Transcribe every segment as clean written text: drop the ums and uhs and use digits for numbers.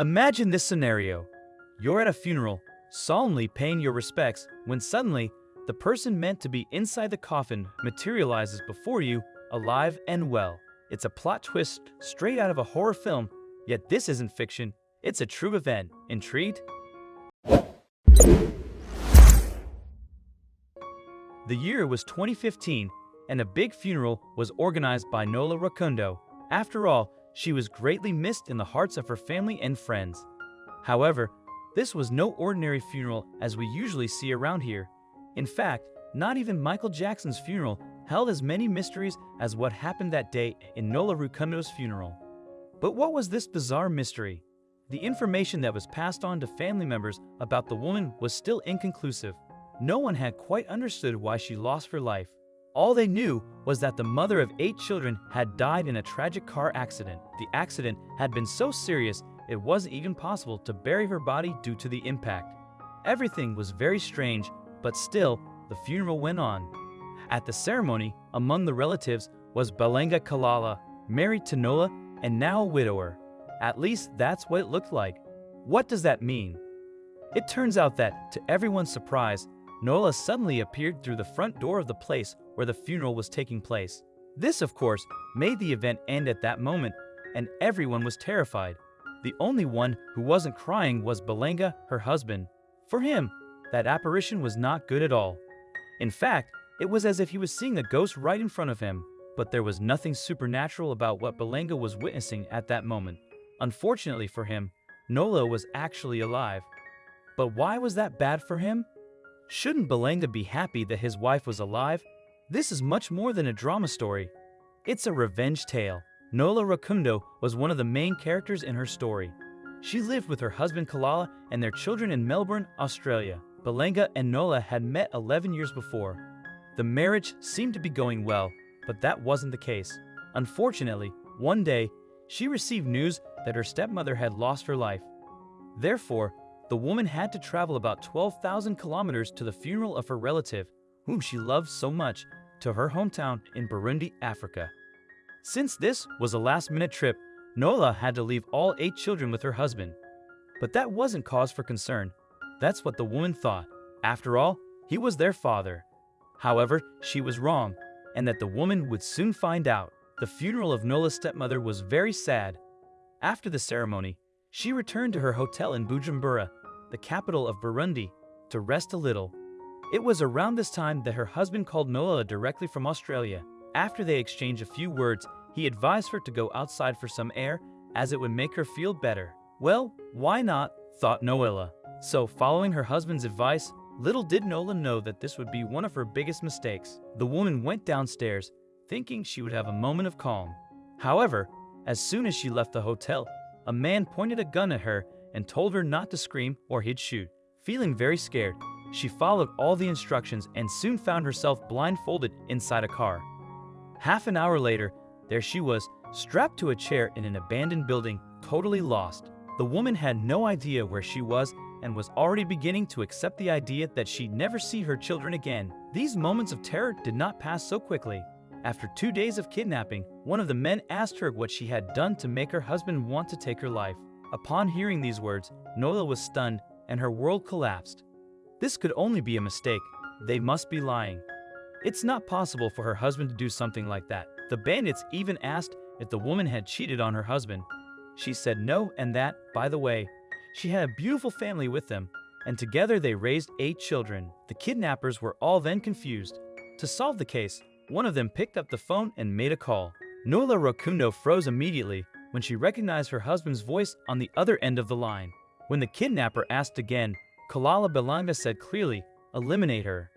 Imagine this scenario. You're at a funeral, solemnly paying your respects, when suddenly, the person meant to be inside the coffin materializes before you, alive and well. It's a plot twist straight out of a horror film, yet this isn't fiction, it's a true event. Intrigued? The year was 2015, and a big funeral was organized by Nola Rukundo. After all, she was greatly missed in the hearts of her family and friends. However, this was no ordinary funeral as we usually see around here. In fact, not even Michael Jackson's funeral held as many mysteries as what happened that day in Nola Rukundo's funeral. But what was this bizarre mystery? The information that was passed on to family members about the woman was still inconclusive. No one had quite understood why she lost her life. All they knew was that the mother of 8 children had died in a tragic car accident. The accident had been so serious it wasn't even possible to bury her body due to the impact. Everything was very strange, but still, the funeral went on. At the ceremony, among the relatives was Balenga Kalala, married to Nola and now a widower. At least that's what it looked like. What does that mean? It turns out that, to everyone's surprise, Nola suddenly appeared through the front door of the place where the funeral was taking place. This, of course, made the event end at that moment, and everyone was terrified. The only one who wasn't crying was Balenga, her husband. For him, that apparition was not good at all. In fact, it was as if he was seeing a ghost right in front of him, but there was nothing supernatural about what Balenga was witnessing at that moment. Unfortunately for him, Nola was actually alive. But why was that bad for him? Shouldn't Balenga be happy that his wife was alive? This is much more than a drama story. It's a revenge tale. Nola Rukundo was one of the main characters in her story. She lived with her husband Kalala and their children in Melbourne, Australia. Balenga and Nola had met 11 years before. The marriage seemed to be going well, but that wasn't the case. Unfortunately, one day, she received news that her stepmother had lost her life. Therefore, the woman had to travel about 12,000 kilometers to the funeral of her relative, whom she loved so much, to her hometown in Burundi, Africa. Since this was a last-minute trip, Nola had to leave all 8 children with her husband. But that wasn't cause for concern. That's what the woman thought. After all, he was their father. However, she was wrong, and that the woman would soon find out. The funeral of Nola's stepmother was very sad. After the ceremony, she returned to her hotel in Bujumbura, the capital of Burundi, to rest a little. It was around this time that her husband called Nola directly from Australia. After they exchanged a few words, he advised her to go outside for some air, as it would make her feel better. Well, why not, thought Nola. So, following her husband's advice, little did Nola know that this would be one of her biggest mistakes. The woman went downstairs, thinking she would have a moment of calm. However, as soon as she left the hotel, a man pointed a gun at her and told her not to scream or he'd shoot. Feeling very scared, she followed all the instructions and soon found herself blindfolded inside a car. Half an hour later, there she was, strapped to a chair in an abandoned building, totally lost. The woman had no idea where she was and was already beginning to accept the idea that she'd never see her children again. These moments of terror did not pass so quickly. After 2 days of kidnapping, one of the men asked her what she had done to make her husband want to take her life. Upon hearing these words, Nola was stunned and her world collapsed. This could only be a mistake. They must be lying. It's not possible for her husband to do something like that. The bandits even asked if the woman had cheated on her husband. She said no, and that, by the way, she had a beautiful family with them, and together they raised 8 children. The kidnappers were all then confused. To solve the case, one of them picked up the phone and made a call. Nola Rukundo froze immediately when she recognized her husband's voice on the other end of the line. When the kidnapper asked again, Kalala Belanga said clearly, "Eliminate her."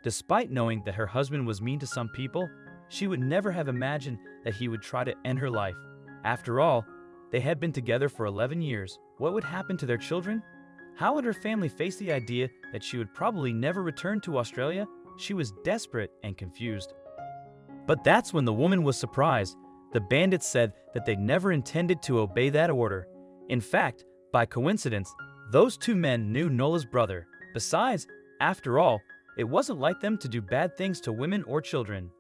Despite knowing that her husband was mean to some people, she would never have imagined that he would try to end her life. After all, they had been together for 11 years. What would happen to their children? How would her family face the idea that she would probably never return to Australia? She was desperate and confused. But that's when the woman was surprised. The bandits said that they never intended to obey that order. In fact, by coincidence, those 2 men knew Nola's brother. Besides, after all, it wasn't like them to do bad things to women or children.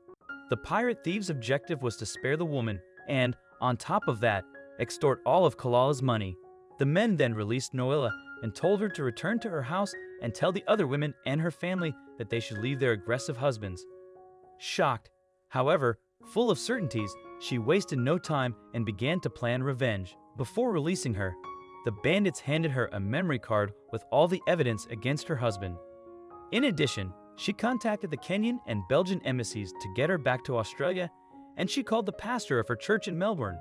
The pirate thieves' objective was to spare the woman and, on top of that, extort all of Kalala's money. The men then released Noella and told her to return to her house and tell the other women and her family that they should leave their aggressive husbands. Shocked, however, full of certainties, she wasted no time and began to plan revenge. Before releasing her, the bandits handed her a memory card with all the evidence against her husband. In addition, she contacted the Kenyan and Belgian embassies to get her back to Australia, and she called the pastor of her church in Melbourne.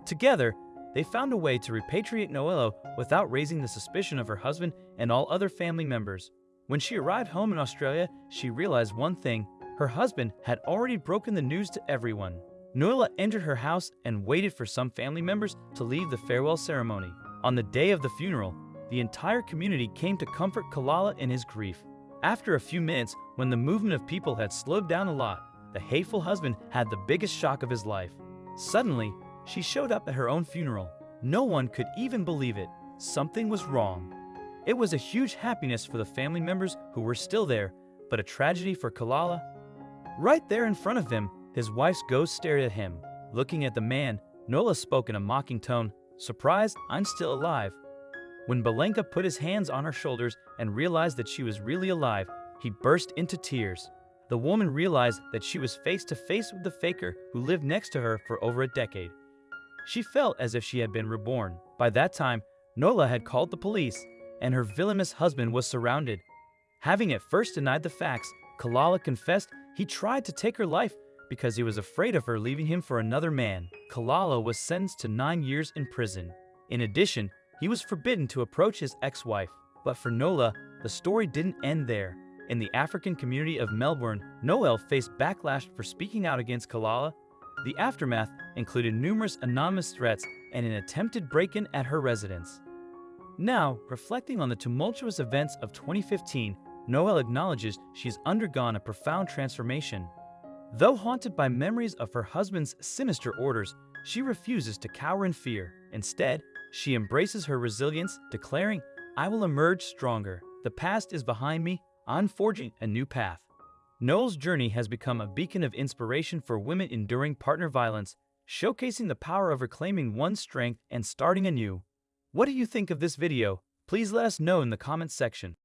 Together, they found a way to repatriate Noella without raising the suspicion of her husband and all other family members. When she arrived home in Australia, she realized one thing: her husband had already broken the news to everyone. Noella entered her house and waited for some family members to leave the farewell ceremony. On the day of the funeral, the entire community came to comfort Kalala in his grief. After a few minutes, when the movement of people had slowed down a lot, the hateful husband had the biggest shock of his life. Suddenly, she showed up at her own funeral. No one could even believe it. Something was wrong. It was a huge happiness for the family members who were still there, but a tragedy for Kalala. Right there in front of him, his wife's ghost stared at him. Looking at the man, Noella spoke in a mocking tone, "Surprised, I'm still alive." When Balenka put his hands on her shoulders and realized that she was really alive, he burst into tears. The woman realized that she was face to face with the faker who lived next to her for over a decade. She felt as if she had been reborn. By that time, Noella had called the police, and her villainous husband was surrounded. Having at first denied the facts, Kalala confessed he tried to take her life because he was afraid of her leaving him for another man. Kalala was sentenced to 9 years in prison. In addition, he was forbidden to approach his ex-wife. But for Noella, the story didn't end there. In the African community of Melbourne, Noelle faced backlash for speaking out against Kalala. The aftermath included numerous anonymous threats and an attempted break-in at her residence. Now, reflecting on the tumultuous events of 2015, Noelle acknowledges she's undergone a profound transformation. Though haunted by memories of her husband's sinister orders, she refuses to cower in fear. Instead, she embraces her resilience, declaring, "I will emerge stronger. The past is behind me. I'm forging a new path." Noelle's journey has become a beacon of inspiration for women enduring partner violence, showcasing the power of reclaiming one's strength and starting anew. What do you think of this video? Please let us know in the comments section.